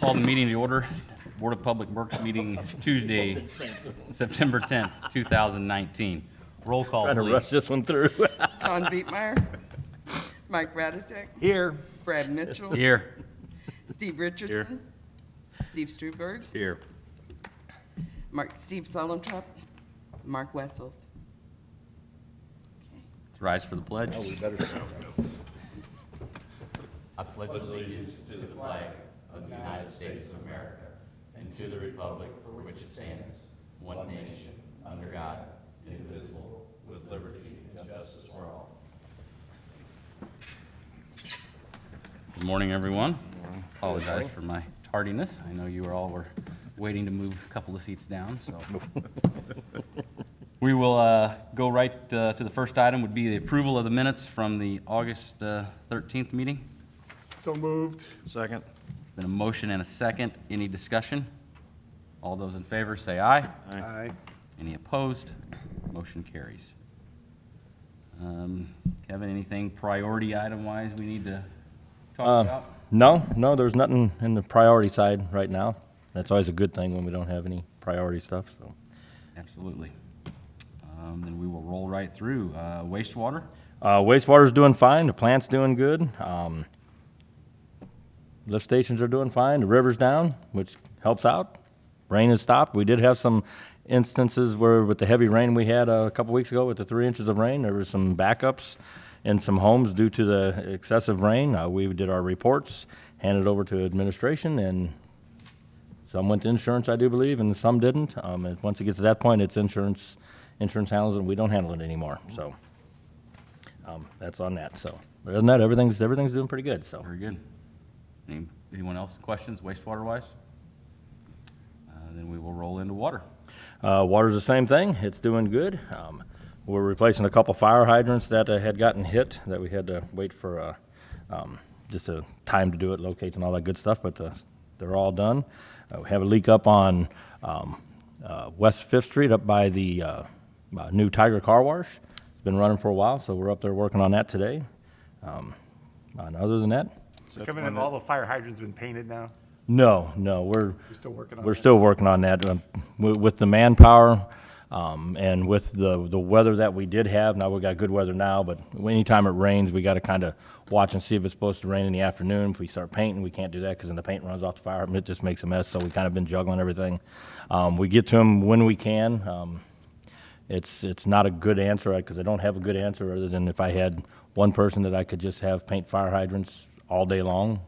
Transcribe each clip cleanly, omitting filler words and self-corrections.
Call the meeting to order. Board of Public Works meeting Tuesday, September 10th, 2019. Roll call, Trying to rush please. this one through. John Dietmeyer. Mike Radicek. Here. Brad Mitchell. Here. Steve Richardson. Steve Struberg. Here. Steve Solentrup. Mark Wessels. Let's rise for the pledge. We better. I pledge allegiance to the flag of the United States of America and to the republic for which it stands, one nation, under God, indivisible, with liberty and justice for all. Good morning, everyone. Apologize for my tardiness. I know you were waiting to move a couple of seats down, so. We will go right to the first item, would be the approval of the minutes from the August 13th meeting. So moved. Second. Been a motion and a second. Any discussion? All those in favor say aye. Aye. Any opposed? Motion carries. Kevin, anything priority item-wise we need to talk about? No, there's nothing in the priority side right now. That's always a good thing when we don't have any priority stuff, so. Absolutely. Then we will roll right through. Wastewater? Wastewater's doing fine, the plant's doing good. Lift stations are doing fine, the river's down, which helps out. Rain has stopped. We did have some instances where with the heavy rain we had a couple weeks ago with the 3 inches of rain, there were some backups in some homes due to the excessive rain. We did our reports, handed over to administration, and some went to insurance, I do believe, and some didn't. And once it gets to that point, it's insurance handles it, and we don't handle it anymore. So that's on that. So other than that, everything's doing pretty good. So Very good. Anyone else? Questions, wastewater-wise? Then we will roll into water. water's the same thing. It's doing good. We're replacing a couple fire hydrants that had gotten hit that we had to wait for just a time to do it, locate and all that good stuff. But they're all done. We have a leak up on West 5th Street up by the new Tiger Car Wash. It's been running for a while, so we're up there working on that today. And other than that, So Kevin, have all the fire hydrants been painted now? no, we're You're still working on we're that? still working on that. With the manpower and with the weather that we did have, now we got good weather now, but anytime it rains, we got to kind of watch and see if it's supposed to rain in the afternoon. If we start painting, we can't do that because then the paint runs off the fire and it just makes a mess, so we kind of been juggling everything. We get to them when we can. It's not a good answer because I don't have a good answer other than if I had one person that I could just have paint fire hydrants all day long,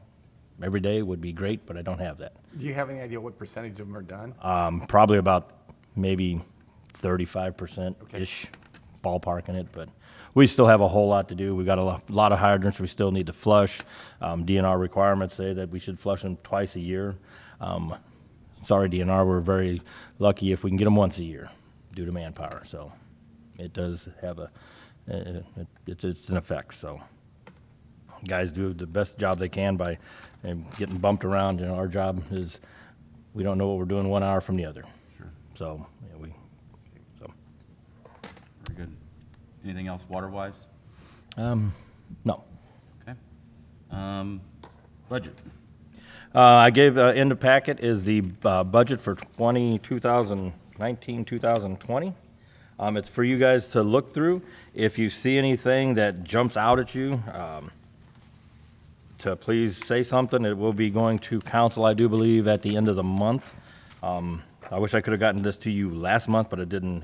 every day would be great, but I don't have that. Do you have any idea what percentage of them are done? Probably about maybe 35%-ish ballpark in it, but we still have a whole lot to do. We got a lot of hydrants we still need to flush. DNR requirements say that we should flush them twice a year. Sorry, DNR, we're very lucky if we can get them once a year due to manpower. So it does have it's an effect. So guys do the best job they can by getting bumped around. You know, our job is we don't know what we're doing 1 hour from the other. Sure. So Very good. Anything else water-wise? no. Okay. Budget. I gave in the packet is the budget for 2019-2020. It's for you guys to look through. If you see anything that jumps out at you, to please say something. It will be going to council, I do believe, at the end of the month. I wish I could have gotten this to you last month, but I didn't.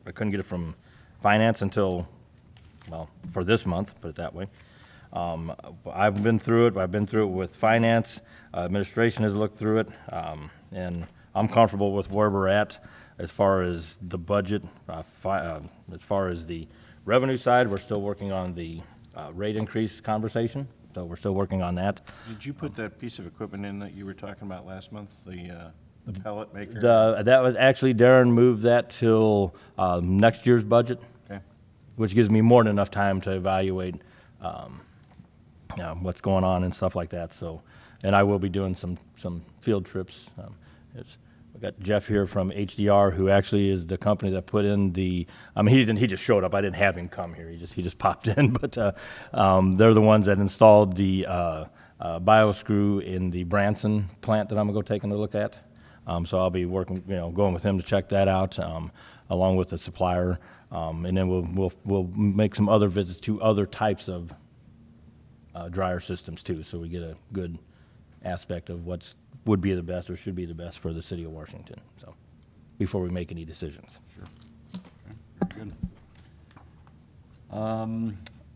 I couldn't get it from finance until, well, for this month, put it that way. I've been through it. I've been through it with finance. Administration has looked through it, and I'm comfortable with where we're at as far as the budget. As far as the revenue side, we're still working on the rate increase conversation. So we're still working on that. Did you put that piece of equipment in that you were talking about last month, the pellet maker? That was actually, Darren moved that till next year's budget, Okay. which gives me more than enough time to evaluate what's going on and stuff like that. So, and I will be doing some field trips. We got Jeff here from HDR, who actually is the company that put in the. I mean, he just showed up. I didn't have him come here. He just popped in. But they're the ones that installed the bioscrew in the Branson plant that I'm gonna go taking a look at. So I'll be working, going with him to check that out, along with the supplier. And then we'll make some other visits to other types of dryer systems too, so we get a good aspect of would be the best or should be the best for the city of Washington, so, before we make any decisions. Very good.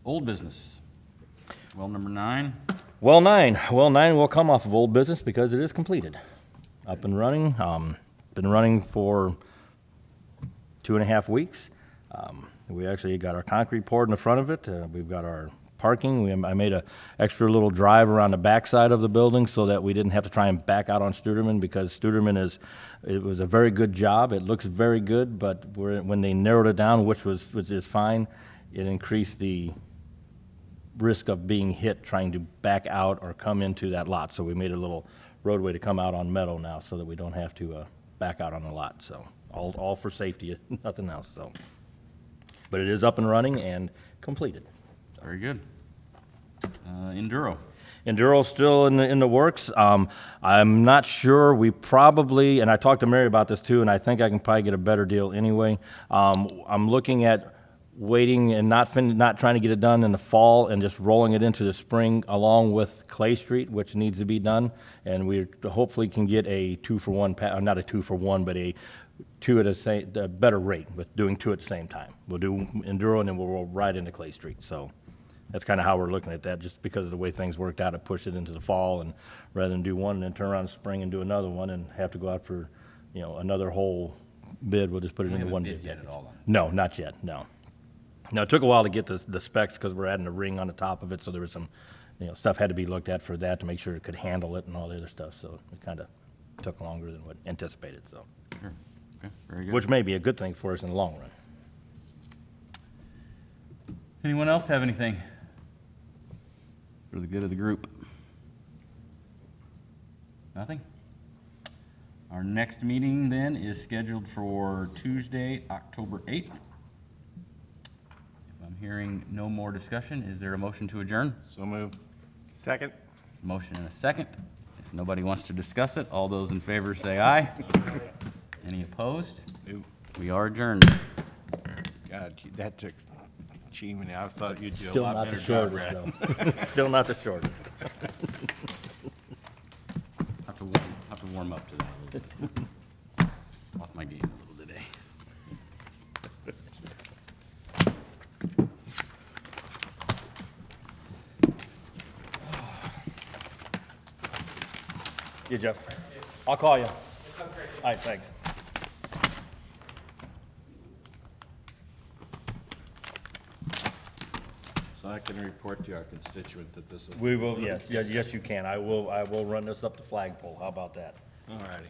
Old business. Well, number 9. Well 9 will come off of old business because it is completed. Up and running, been running for 2.5 weeks. We actually got our concrete poured in the front of it. We've got our parking. I made a extra little drive around the backside of the building so that we didn't have to try and back out on Studerman, because Studerman it was a very good job. It looks very good, but when they narrowed it down, which is fine, it increased the risk of being hit trying to back out or come into that lot. So we made a little roadway to come out on Meadow now so that we don't have to back out on the lot. So all for safety, nothing else, so. But it is up and running and completed. Very good. Enduro. Enduro's still in the works. I'm not sure. We probably, and I talked to Mary about this too, and I think I can probably get a better deal anyway. I'm looking at waiting and not trying to get it done in the fall and just rolling it into the spring along with Clay Street, which needs to be done. And we hopefully can get a 2-for-1, not a 2-for-1, but a 2 at a better rate with doing 2 at the same time. We'll do Enduro and then we'll roll right into Clay Street. So that's kind of how we're looking at that, just because of the way things worked out. It pushed it into the fall, and rather than do one and then turn around in the spring and do another one and have to go out for, another whole bid, we'll just put it We into haven't one bid bid. yet at all, then? No, not yet, no. Now, it took a while to get the specs because we're adding a ring on the top of it, so there was some, stuff had to be looked at for that to make sure it could handle it and all the other stuff, so it kind of took longer than what anticipated, so. Sure. Okay, very good. Which may be a good thing for us in the long run. Anyone else have anything for the good of the group? Nothing? Our next meeting then is scheduled for Tuesday, October 8th. If I'm hearing no more discussion, is there a motion to adjourn? So moved. Second? Motion and a second. If nobody wants to discuss it, all those in favor say aye. Any opposed? Nope. We are adjourned. God, that took achievement. I thought you'd do a Still lot not better the job, shortest, Brad. though. Still not the shortest. Have to warm up to that. Off my game a little today. Yeah, Jeff. I'll call you. All right, thanks. So I can report to our constituent that this is. We will, yes, you can. I will run this up the flagpole. How about that? All righty.